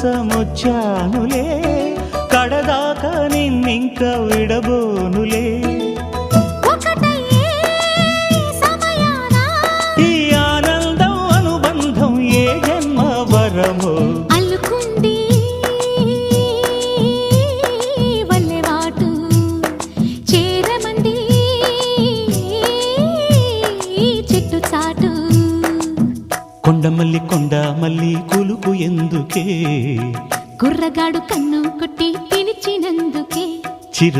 కోసమొచ్చానులే కడదాకా నిన్నింక విడబోనులే ఈ ఆనందం అనుబంధం ఏ జన్మ వరమో అల్లుకుంది వల్లెవాటు చేరమంది చెట్టు చాటు కొండ మల్లి కులుకు ఎందుకే కుర్రగాడు కన్ను కొట్టి పిలిచినందుకే